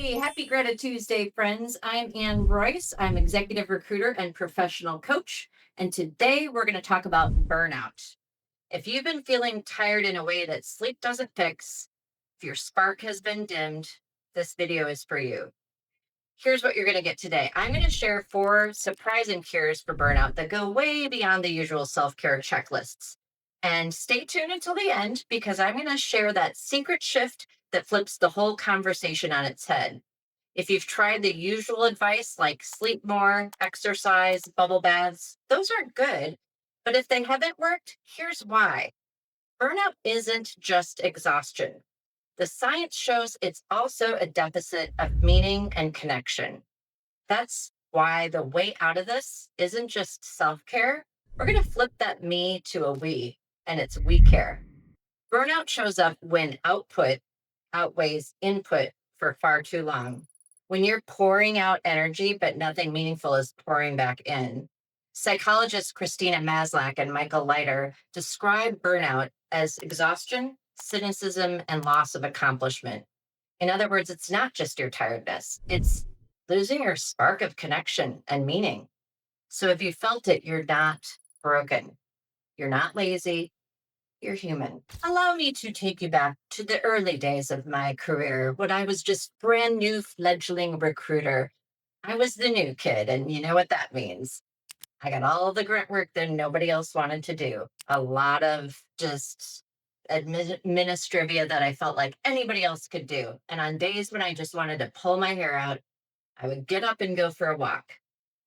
Hey, happy GratiTuesday, friends. I'm Ann Royce. I'm executive recruiter and professional coach. And today we're going to talk about burnout. If you've been feeling tired in a way that sleep doesn't fix, if your spark has been dimmed, this video is for you. Here's what you're going to get today. I'm going to share 4 surprising cures for burnout that go way beyond the usual self care checklists. And stay tuned until the end because I'm going to share that secret shift that flips the whole conversation on its head. If you've tried the usual advice like sleep more, exercise, bubble baths, those are good. But if they haven't worked, here's why. Burnout isn't just exhaustion. The science shows it's also a deficit of meaning and connection. That's why the way out of this isn't just self care. We're going to flip that me to a we, and it's we care. Burnout shows up when output outweighs input for far too long. When you're pouring out energy, but nothing meaningful is pouring back in. Psychologists Christina Maslach and Michael Leiter describe burnout as exhaustion, cynicism, and loss of accomplishment. In other words, it's not just your tiredness, it's losing your spark of connection and meaning. So if you felt it, you're not broken. You're not lazy, you're human. Allow me to take you back to the early days of my career when I was just brand new fledgling recruiter. I was the new kid, and you know what that means. I got all the grunt work that nobody else wanted to do. A lot of just administrivia that I felt like anybody else could do. And on days when I just wanted to pull my hair out, I would get up and go for a walk.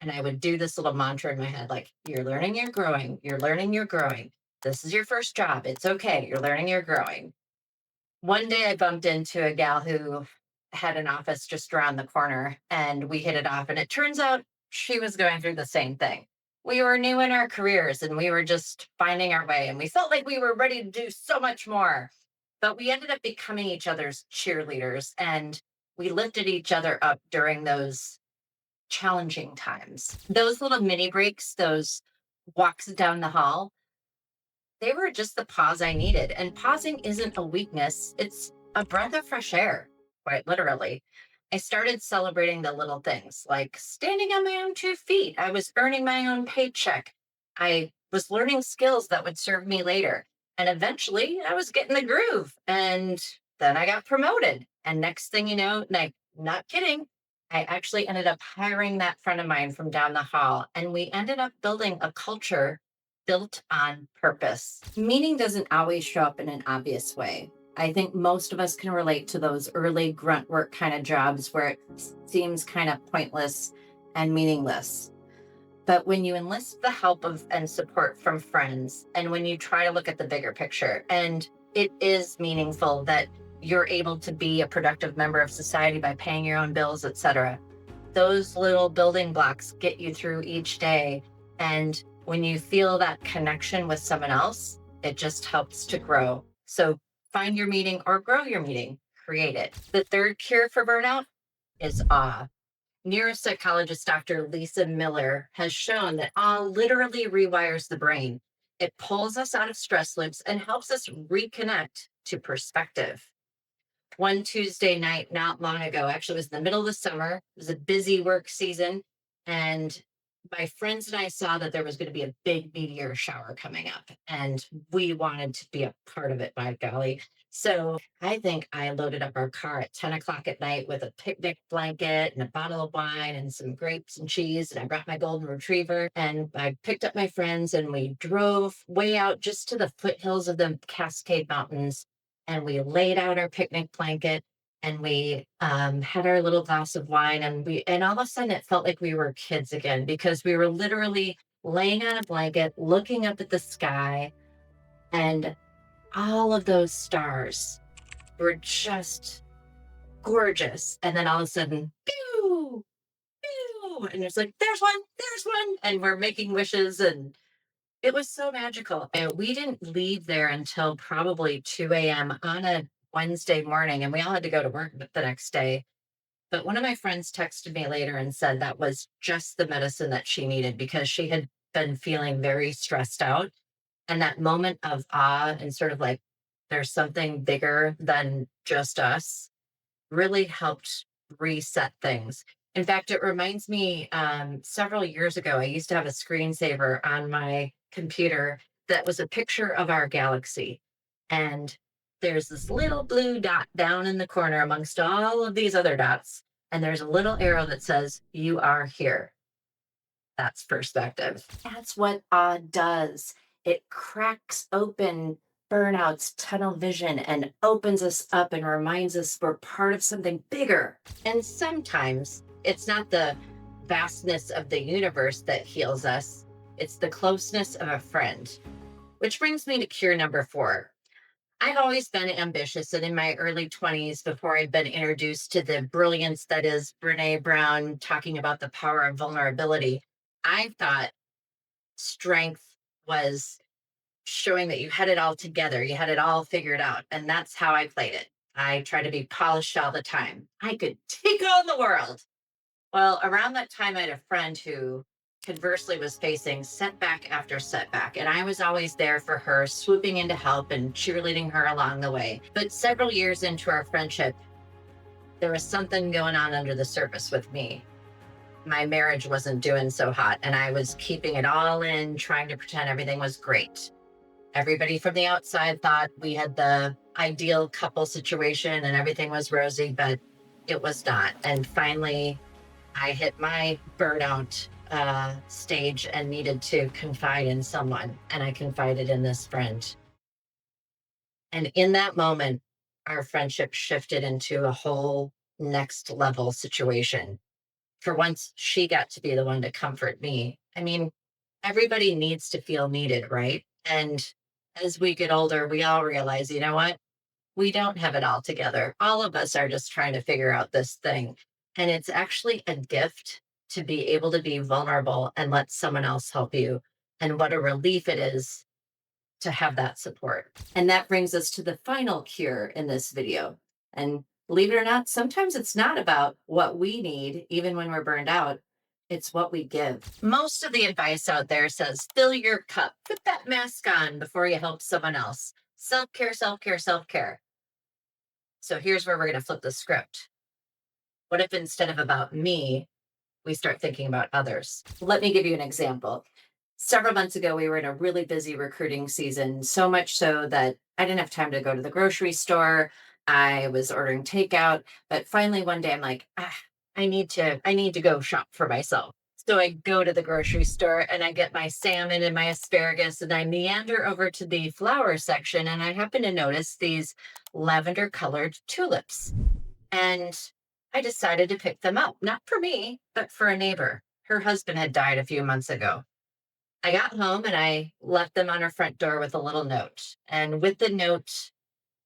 And I would do this little mantra in my head like, you're learning, you're growing. You're learning, you're growing. This is your first job. It's okay. You're learning, you're growing. One day I bumped into a gal who had an office just around the corner and we hit it off. And it turns out she was going through the same thing. We were new in our careers and we were just finding our way and we felt like we were ready to do so much more. But we ended up becoming each other's cheerleaders and we lifted each other up during those challenging times. Those little mini breaks, those walks down the hall, they were just the pause I needed. And pausing isn't a weakness, it's a breath of fresh air, quite literally. I started celebrating the little things like standing on my own 2 feet. I was earning my own paycheck. I was learning skills that would serve me later. And eventually I was getting the groove. And then I got promoted. And next thing you know, like, not kidding, I actually ended up hiring that friend of mine from down the hall. And we ended up building a culture built on purpose. Meaning doesn't always show up in an obvious way. I think most of us can relate to those early grunt work kind of jobs where it seems kind of pointless and meaningless. But when you enlist the help of and support from friends, and when you try to look at the bigger picture, and it is meaningful that you're able to be a productive member of society by paying your own bills, etc. Those little building blocks get you through each day. And when you feel that connection with someone else, it just helps to grow. So find your meeting or grow your meeting, create it. The third cure for burnout is awe. Neuropsychologist Dr. Lisa Miller has shown that awe literally rewires the brain. It pulls us out of stress loops and helps us reconnect to perspective. One Tuesday night not long ago, actually, it was in the middle of the summer. It was a busy work season. And my friends and I saw that there was going to be a big meteor shower coming up. And we wanted to be a part of it, by golly. So I think I loaded up our car at 10 o'clock at night with a picnic blanket and a bottle of wine and some grapes and cheese. And I brought my golden retriever and I picked up my friends and we drove way out just to the foothills of the Cascade Mountains and we laid out our picnic blanket and we had our little glass of wine and all of a sudden it felt like we were kids again because we were literally laying on a blanket looking up at the sky and all of those stars were just gorgeous. And then all of a sudden, pew, pew, and it's like, there's one. And we're making wishes and it was so magical. And we didn't leave there until probably 2 a.m. on a Wednesday morning, and we all had to go to work the next day. But one of my friends texted me later and said that was just the medicine that she needed because she had been feeling very stressed out. And that moment of awe and sort of like, there's something bigger than just us really helped reset things. In fact, it reminds me several years ago, I used to have a screensaver on my computer that was a picture of our galaxy. And there's this little blue dot down in the corner amongst all of these other dots. And there's a little arrow that says, "You are here." That's perspective. That's what awe does. It cracks open burnout's tunnel vision and opens us up and reminds us we're part of something bigger. And sometimes it's not the vastness of the universe that heals us, it's the closeness of a friend. Which brings me to cure number 4. I've always been ambitious, and in my early 20s, before I'd been introduced to the brilliance that is Brene Brown talking about the power of vulnerability, I thought strength was showing that you had it all together, you had it all figured out. And that's how I played it. I tried to be polished all the time. I could take on the world. Well, around that time, I had a friend who conversely was facing setback after setback. And I was always there for her, swooping in to help and cheerleading her along the way. But several years into our friendship, there was something going on under the surface with me. My marriage wasn't doing so hot, and I was keeping it all in, trying to pretend everything was great. Everybody from the outside thought we had the ideal couple situation and everything was rosy, but it was not. And finally, I hit my burnout stage and needed to confide in someone. And I confided in this friend. And in that moment, our friendship shifted into a whole next level situation. For once, she got to be the one to comfort me. I mean, everybody needs to feel needed, right? And as we get older, we all realize, you know what? We don't have it all together. All of us are just trying to figure out this thing. And it's actually a gift to be able to be vulnerable and let someone else help you. And what a relief it is to have that support. And that brings us to the final cure in this video. And believe it or not, sometimes it's not about what we need, even when we're burned out. It's what we give. Most of the advice out there says, fill your cup, put that mask on before you help someone else. Self-care, self-care, self-care. So here's where we're going to flip the script. What if instead of about me, we start thinking about others? Let me give you an example. Several months ago, we were in a really busy recruiting season, so much so that I didn't have time to go to the grocery store. I was ordering takeout, but finally one day I'm like, I need to go shop for myself. So I go to the grocery store and I get my salmon and my asparagus and I meander over to the flower section and I happen to notice these lavender colored tulips. And I decided to pick them up, not for me, but for a neighbor. Her husband had died a few months ago. I got home and I left them on her front door with a little note. And with the note,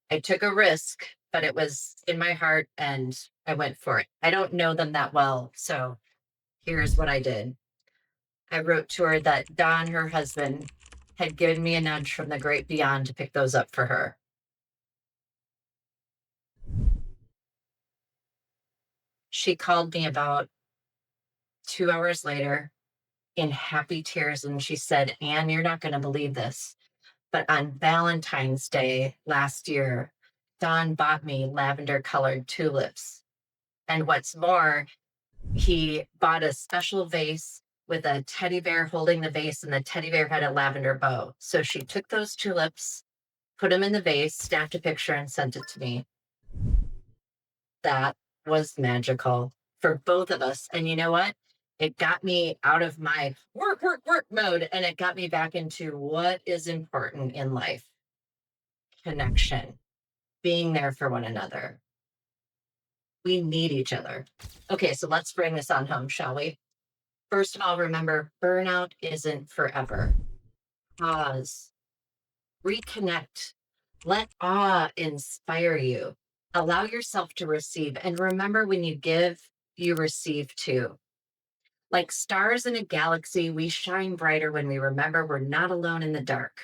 I took a risk, but it was in my heart and I went for it. I don't know them that well. So here's what I did. I wrote to her that Don, her husband, had given me a nudge from the great beyond to pick those up for her. She called me about 2 hours later in happy tears. And she said, Anne, you're not going to believe this, but on Valentine's Day last year, Don bought me lavender colored tulips. And what's more, he bought a special vase with a teddy bear holding the vase, and the teddy bear had a lavender bow. So she took those tulips, put them in the vase, snapped a picture, and sent it to me. That was magical for both of us. And you know what? It got me out of my work mode, and it got me back into what is important in life. Connection, being there for one another. We need each other. Okay, so let's bring this on home, shall we? First of all, remember, burnout isn't forever. Pause, reconnect, let awe inspire you. Allow yourself to receive. And remember, when you give, you receive too. Like stars in a galaxy, we shine brighter when we remember we're not alone in the dark.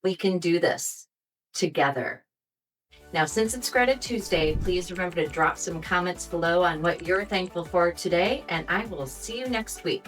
We can do this together. Now, since it's GratiTuesday, please remember to drop some comments below on what you're thankful for today, and I will see you next week.